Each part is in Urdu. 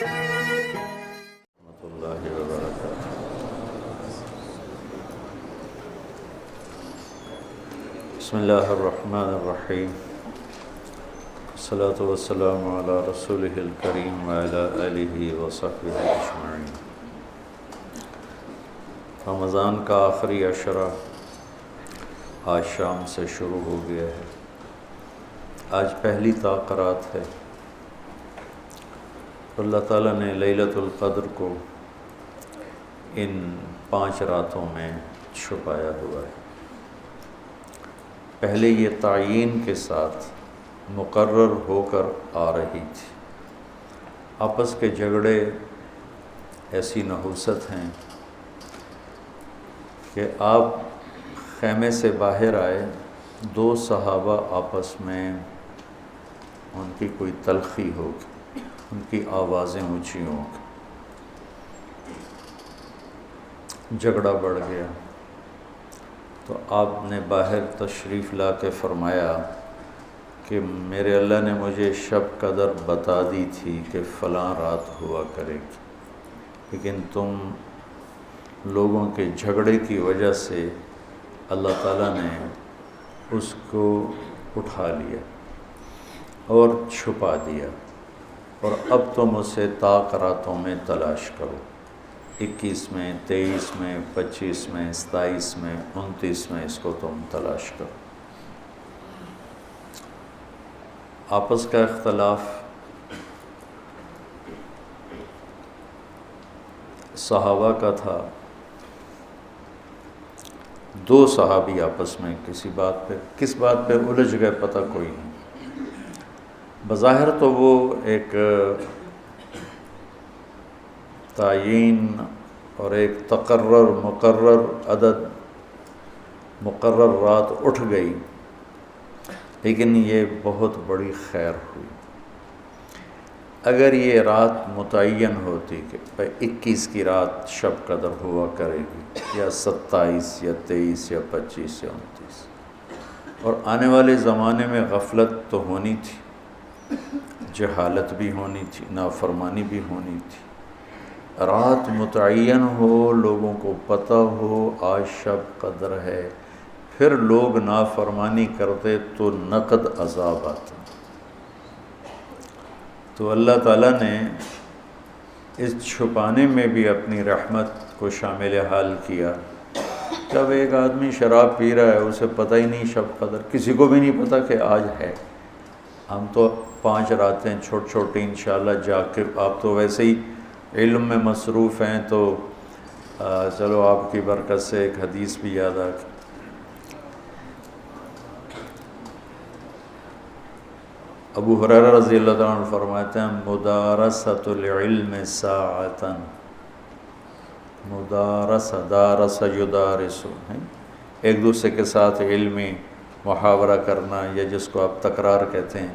اللہ وبرکاتہ۔ بسم اللہ الرحمن الرحیم، الصلاۃ والسلام علی رسولہ الکریم وعلی آلہ وصحبہ اجمعین۔ رمضان کا آخری عشرہ آج شام سے شروع ہو گیا ہے۔ آج پہلی تاقرات ہے۔ اللہ تعالیٰ نے لیلۃ القدر کو ان 5 راتوں میں چھپایا ہوا ہے۔ پہلے یہ تعیین کے ساتھ مقرر ہو کر آ رہی تھی۔ آپس کے جھگڑے ایسی نحوست ہیں کہ آپ خیمے سے باہر آئے، 2 صحابہ آپس میں ان کی کوئی تلخی ہوگی، ان کی آوازیں اونچی ہوں گی، جھگڑا بڑھ گیا تو آپ نے باہر تشریف لا کے فرمایا کہ میرے اللہ نے مجھے شب قدر بتا دی تھی کہ فلاں رات ہوا کرے گی، لیکن تم لوگوں کے جھگڑے کی وجہ سے اللہ تعالیٰ نے اس کو اٹھا لیا اور چھپا دیا، اور اب تم اسے طاق راتوں میں تلاش کرو، 21 میں، 23 میں، 25 میں، 27 میں، 29 میں اس کو تم تلاش کرو۔ آپس کا اختلاف صحابہ کا تھا، 2 صحابی آپس میں کس بات پہ الجھ گئے پتہ کوئی نہیں۔ بظاہر تو وہ ایک تعیین اور ایک مقرر عدد، مقرر رات اٹھ گئی، لیکن یہ بہت بڑی خیر ہوئی۔ اگر یہ رات متعین ہوتی کہ 21 کی رات شب قدر ہوا کرے گی، یا 27 یا 23 یا 25 یا 29، اور آنے والے زمانے میں غفلت تو ہونی تھی، جہالت بھی ہونی تھی، نافرمانی بھی ہونی تھی۔ رات متعین ہو، لوگوں کو پتہ ہو آج شب قدر ہے، پھر لوگ نافرمانی کرتے تو نقد عذاب آتا۔ تو اللہ تعالیٰ نے اس چھپانے میں بھی اپنی رحمت کو شامل حال کیا۔ جب ایک آدمی شراب پی رہا ہے، اسے پتہ ہی نہیں شب قدر، کسی کو بھی نہیں پتہ کہ آج ہے۔ ہم تو 5 راتیں چھوٹی انشاءاللہ جا کے، آپ تو ویسے ہی علم میں مصروف ہیں، تو چلو آپ کی برکت سے ایک حدیث بھی یاد آ گئی۔ ابو ہریرہ رضی اللہ عنہ فرماتے ہیں، مدارسۃ العلم ساعۃ، دارس یدارس، ایک دوسرے کے ساتھ علمی محاورہ کرنا، یا جس کو آپ تکرار کہتے ہیں،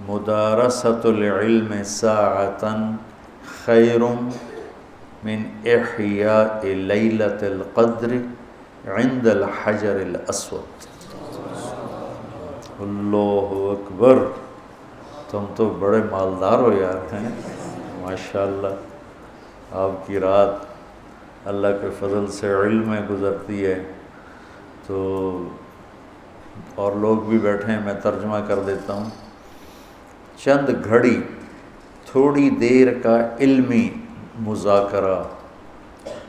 مدارسۃ العلم ساعۃ خیر من احیاء لیلۃ القدر عند الحجر الاسود۔ اللہ اکبر، تم تو بڑے مالدار ہو یار، ہیں ماشاءاللہ۔ آپ کی رات اللہ کے فضل سے علم میں گزرتی ہے، تو اور لوگ بھی بیٹھے ہیں، میں ترجمہ کر دیتا ہوں۔ چند گھڑی، تھوڑی دیر کا علمی مذاکرہ،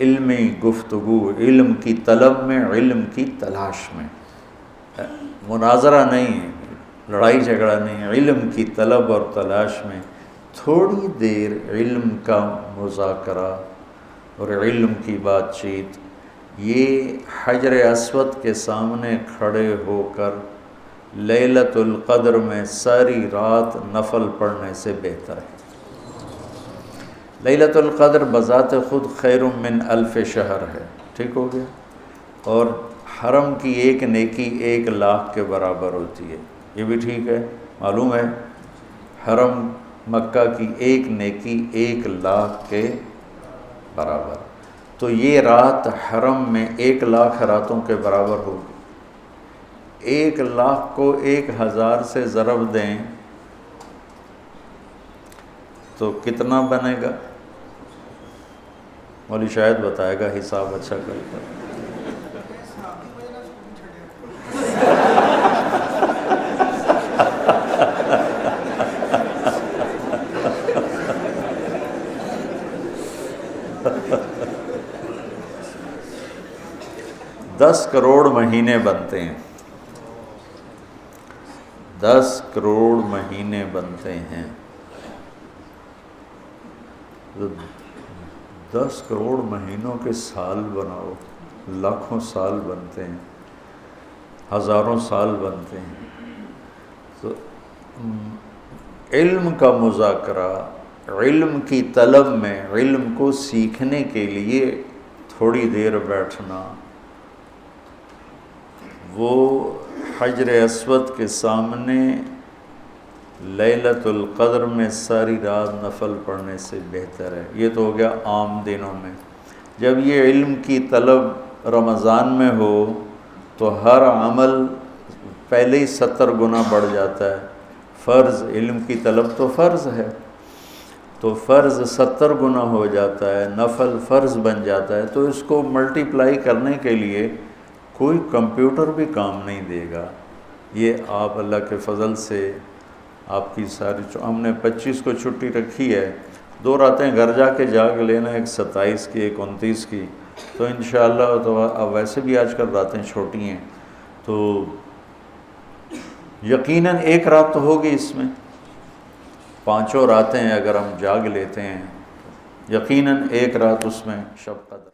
علمی گفتگو، علم کی طلب میں، علم کی تلاش میں، مناظرہ نہیں، لڑائی جھگڑا نہیں، علم کی طلب اور تلاش میں تھوڑی دیر علم کا مذاکرہ اور علم کی بات چیت، یہ حجر اسود کے سامنے کھڑے ہو کر لیلۃ القدر میں ساری رات نفل پڑھنے سے بہتر ہے۔ لیلۃ القدر بذات خود خیر من 1000 شہر ہے، ٹھیک ہو گیا، اور حرم کی ایک نیکی 1,00,000 کے برابر ہوتی ہے، یہ بھی ٹھیک ہے، معلوم ہے، حرم مکہ کی ایک نیکی 1,00,000 کے برابر، تو یہ رات حرم میں 1,00,000 راتوں کے برابر ہوگی۔ 1,00,000 کو 1,000 سے ضرب دیں تو کتنا بنے گا؟ مولوی شاید بتائے گا حساب اچھا کر کر۔ دس کروڑ مہینے بنتے ہیں، 10 کروڑ مہینے بنتے ہیں، 10 کروڑ مہینوں کے سال بناؤ، لاکھوں سال بنتے ہیں، ہزاروں سال بنتے ہیں۔ تو علم کا مذاکرہ، علم کی طلب میں، علم کو سیکھنے کے لیے تھوڑی دیر بیٹھنا، وہ حجر اسود کے سامنے لیلۃ القدر میں ساری رات نفل پڑھنے سے بہتر ہے۔ یہ تو ہو گیا عام دنوں میں۔ جب یہ علم کی طلب رمضان میں ہو تو ہر عمل پہلے ہی 70 گنا بڑھ جاتا ہے۔ فرض، علم کی طلب تو فرض ہے، تو فرض 70 گنا ہو جاتا ہے، نفل فرض بن جاتا ہے۔ تو اس کو ملٹیپلائی کرنے کے لیے کوئی کمپیوٹر بھی کام نہیں دے گا۔ یہ آپ اللہ کے فضل سے آپ کی ساری، ہم نے 25 کو چھٹی رکھی ہے، 2 راتیں گھر جا کے جاگ لینا، ایک 27 کی ایک 29 کی، تو انشاءاللہ تو اب ویسے بھی آج کل راتیں چھوٹی ہیں، تو یقیناً ایک رات تو ہوگی اس میں، 5 راتیں اگر ہم جاگ لیتے ہیں، یقیناً ایک رات اس میں شب قدر